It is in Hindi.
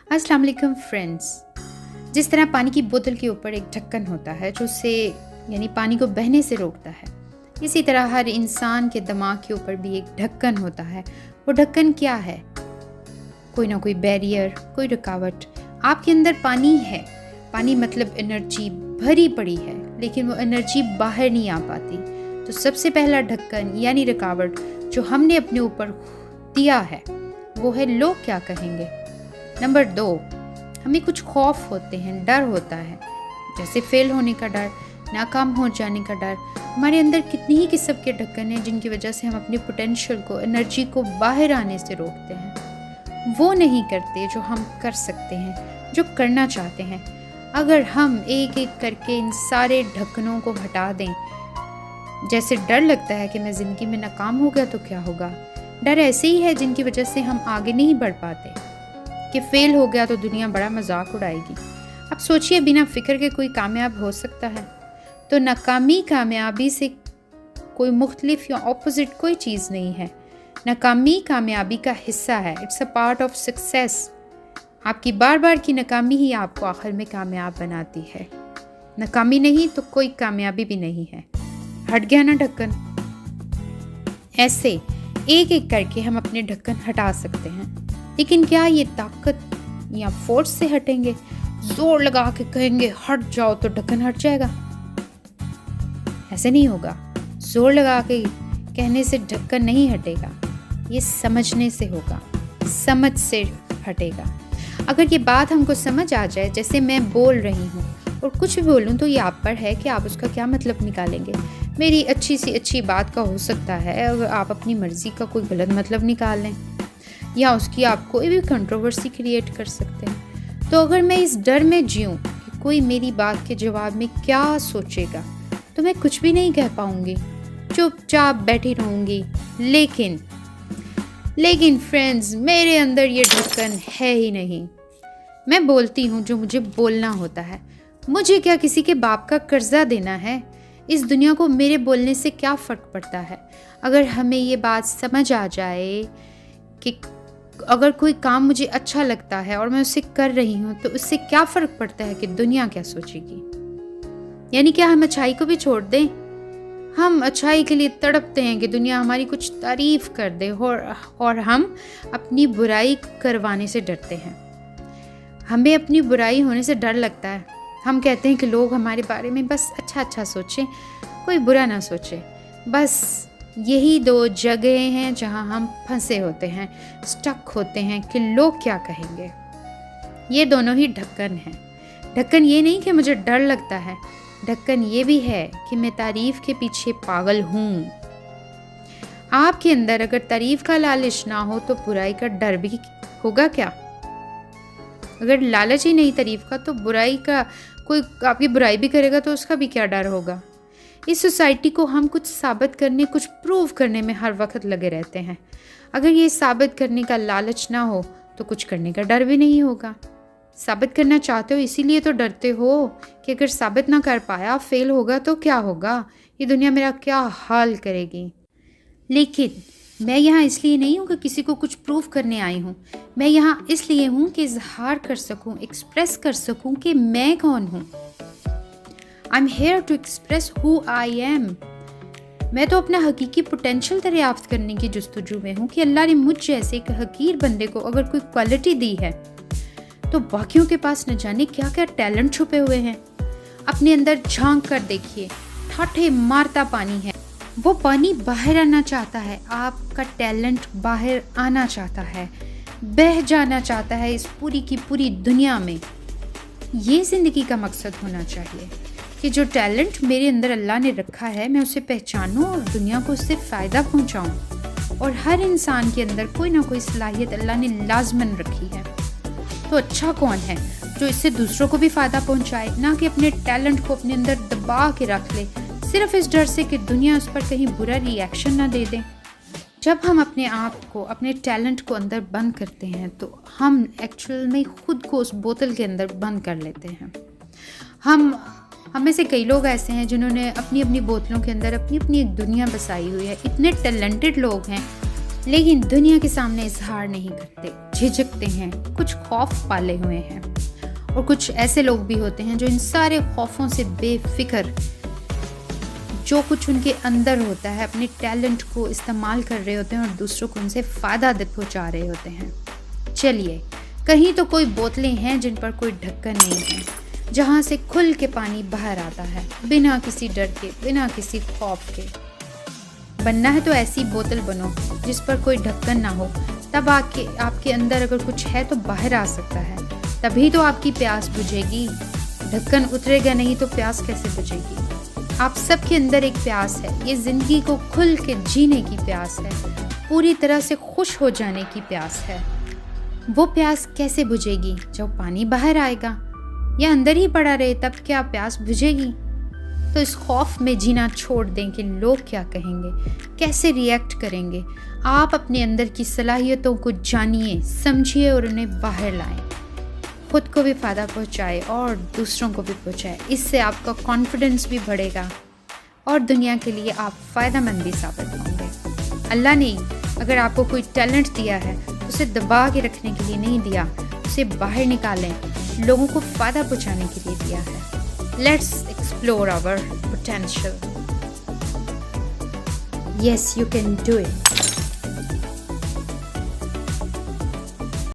अस्सलाम वालेकुम फ्रेंड्स। जिस तरह पानी की बोतल के ऊपर एक ढक्कन होता है जो उसे यानी पानी को बहने से रोकता है, इसी तरह हर इंसान के दिमाग के ऊपर भी एक ढक्कन होता है। वो ढक्कन क्या है? कोई ना कोई बैरियर, कोई रुकावट। आपके अंदर पानी है, पानी मतलब एनर्जी भरी पड़ी है, लेकिन वो एनर्जी बाहर नहीं आ पाती। तो सबसे पहला ढक्कन यानी रुकावट जो हमने अपने ऊपर दिया है वो है लोग क्या कहेंगे। नंबर 2, हमें कुछ खौफ होते हैं, डर होता है, जैसे फेल होने का डर, नाकाम हो जाने का डर। हमारे अंदर कितनी ही किस्म के ढक्कन हैं जिनकी वजह से हम अपने पोटेंशियल को, एनर्जी को बाहर आने से रोकते हैं। वो नहीं करते जो हम कर सकते हैं, जो करना चाहते हैं। अगर हम एक एक करके इन सारे ढक्कनों को हटा दें, जैसे डर लगता है कि मैं ज़िंदगी में नाकाम हो गया तो क्या होगा। डर ऐसे ही है जिनकी वजह से हम आगे नहीं बढ़ पाते, कि फेल हो गया तो दुनिया बड़ा मजाक उड़ाएगी। अब सोचिए, बिना फिक्र के कोई कामयाब हो सकता है? तो नाकामी कामयाबी से कोई मुख्तलिफ या ऑपोजिट कोई चीज़ नहीं है। नाकामी कामयाबी का हिस्सा है, it's a part of success. आपकी बार बार की नाकामी ही आपको आखिर में कामयाब बनाती है। नाकामी नहीं तो कोई कामयाबी भी नहीं है। हट गया ना ढक्कन? ऐसे एक एक करके हम अपने ढक्कन हटा सकते हैं, लेकिन क्या ये ताकत या फोर्स से हटेंगे? जोर लगा के कहेंगे हट जाओ तो ढक्कन हट जाएगा? ऐसे नहीं होगा। जोर लगा के कहने से ढक्कन नहीं हटेगा, ये समझने से होगा, समझ से हटेगा। अगर ये बात हमको समझ आ जाए, जैसे मैं बोल रही हूँ और कुछ भी बोलूँ तो ये आप पर है कि आप उसका क्या मतलब निकालेंगे। मेरी अच्छी सी अच्छी बात का हो सकता है अगर आप अपनी मर्ज़ी का कोई गलत मतलब निकाल लें, या उसकी आप कोई भी कंट्रोवर्सी क्रिएट कर सकते हैं। तो अगर मैं इस डर में जीऊँ कि कोई मेरी बात के जवाब में क्या सोचेगा, तो मैं कुछ भी नहीं कह पाऊँगी, चुपचाप बैठी रहूँगी। लेकिन फ्रेंड्स, मेरे अंदर ये ढक्कन है ही नहीं। मैं बोलती हूँ जो मुझे बोलना होता है। मुझे क्या किसी के बाप का कर्जा देना है? इस दुनिया को मेरे बोलने से क्या फ़र्क पड़ता है? अगर हमें ये बात समझ आ जाए कि अगर कोई काम मुझे अच्छा लगता है और मैं उसे कर रही हूँ, तो उससे क्या फ़र्क पड़ता है कि दुनिया क्या सोचेगी। यानी क्या हम अच्छाई को भी छोड़ दें? हम अच्छाई के लिए तड़पते हैं कि दुनिया हमारी कुछ तारीफ़ कर दे, और हम अपनी बुराई करवाने से डरते हैं। हमें अपनी बुराई होने से डर लगता है। हम कहते हैं कि लोग हमारे बारे में बस अच्छा अच्छा सोचें, कोई बुरा ना सोचे। बस यही 2 जगह हैं जहां हम फंसे होते हैं, स्टक होते हैं कि लोग क्या कहेंगे। ये दोनों ही ढक्कन हैं। ढक्कन ये नहीं कि मुझे डर लगता है, ढक्कन ये भी है कि मैं तारीफ़ के पीछे पागल हूँ। आपके अंदर अगर तारीफ़ का लालच ना हो तो बुराई का डर भी होगा क्या? अगर लालच ही नहीं तारीफ़ का, तो बुराई का कोई आपकी बुराई भी करेगा तो उसका भी क्या डर होगा। इस सोसाइटी को हम कुछ साबित करने, कुछ प्रूव करने में हर वक्त लगे रहते हैं। अगर ये साबित करने का लालच ना हो तो कुछ करने का डर भी नहीं होगा। साबित करना चाहते हो इसीलिए तो डरते हो कि अगर साबित ना कर पाया, फेल होगा तो क्या होगा, ये दुनिया मेरा क्या हाल करेगी। लेकिन मैं यहाँ इसलिए नहीं हूँ कि किसी को कुछ प्रूव करने आई हूँ। मैं यहाँ इसलिए हूँ कि इजहार कर सकूँ, एक्सप्रेस कर सकूँ कि मैं कौन हूँ। I am here to express who I am. मैं तो अपना हकीकी पोटेंशियल दरियाफ्त करने की जुस्तजू में हूँ कि अल्लाह ने मुझ जैसे एक हकीर बंदे को अगर कोई क्वालिटी दी है, तो बाकियों के पास न जाने क्या क्या टैलेंट छुपे हुए हैं। अपने अंदर झांक कर देखिए, ठाठे मारता पानी है, वो पानी बाहर आना चाहता है। आपका टैलेंट बाहर आना चाहता है, बह जाना चाहता है इस पूरी की पूरी दुनिया में। ये ज़िंदगी का मकसद होना चाहिए कि जो टैलेंट मेरे अंदर अल्लाह ने रखा है, मैं उसे पहचानूं और दुनिया को उससे फ़ायदा पहुंचाऊं। और हर इंसान के अंदर कोई ना कोई सलाहियत अल्लाह ने लाजमन रखी है। तो अच्छा कौन है जो इससे दूसरों को भी फ़ायदा पहुंचाए, ना कि अपने टैलेंट को अपने अंदर दबा के रख ले, सिर्फ इस डर से कि दुनिया उस पर कहीं बुरा रिएक्शन ना दे दे। जब हम अपने आप को, अपने टैलेंट को अंदर बंद करते हैं, तो हम एक्चुअल में खुद को उस बोतल के अंदर बंद कर लेते हैं। हम में से कई लोग ऐसे हैं जिन्होंने अपनी अपनी बोतलों के अंदर अपनी अपनी एक दुनिया बसाई हुई है। इतने टैलेंटेड लोग हैं लेकिन दुनिया के सामने इजहार नहीं करते, झिझकते हैं, कुछ खौफ पाले हुए हैं। और कुछ ऐसे लोग भी होते हैं जो इन सारे खौफों से बेफिक्र, जो कुछ उनके अंदर होता है, अपने टैलेंट को इस्तेमाल कर रहे होते हैं और दूसरों को उनसे फ़ायदा पहुंचा रहे होते हैं। चलिए, कहीं तो कोई बोतलें हैं जिन पर कोई ढक्कन नहीं है, जहां से खुल के पानी बाहर आता है, बिना किसी डर के, बिना किसी खौफ के। बनना है तो ऐसी बोतल बनो जिस पर कोई ढक्कन ना हो, तब आपके अंदर अगर कुछ है तो बाहर आ सकता है, तभी तो आपकी प्यास बुझेगी। ढक्कन उतरेगा नहीं तो प्यास कैसे बुझेगी? आप सबके अंदर एक प्यास है, ये ज़िंदगी को खुल के जीने की प्यास है, पूरी तरह से खुश हो जाने की प्यास है। वो प्यास कैसे बुझेगी? जब पानी बाहर आएगा, या अंदर ही पड़ा रहे तब क्या प्यास बुझेगी? तो इस खौफ में जीना छोड़ दें कि लोग क्या कहेंगे, कैसे रिएक्ट करेंगे। आप अपने अंदर की सलाहियतों को जानिए, समझिए और उन्हें बाहर लाएं। खुद को भी फ़ायदा पहुंचाए और दूसरों को भी पहुंचाए। इससे आपका कॉन्फिडेंस भी बढ़ेगा और दुनिया के लिए आप फ़ायदेमंद भी साबित होंगे। अल्लाह ने अगर आपको कोई टैलेंट दिया है तो उसे दबा के रखने के लिए नहीं दिया, उसे बाहर निकालें, लोगों को फ़ायदा पहुंचाने के लिए दिया है। Let's explore our potential. Yes, you can do it.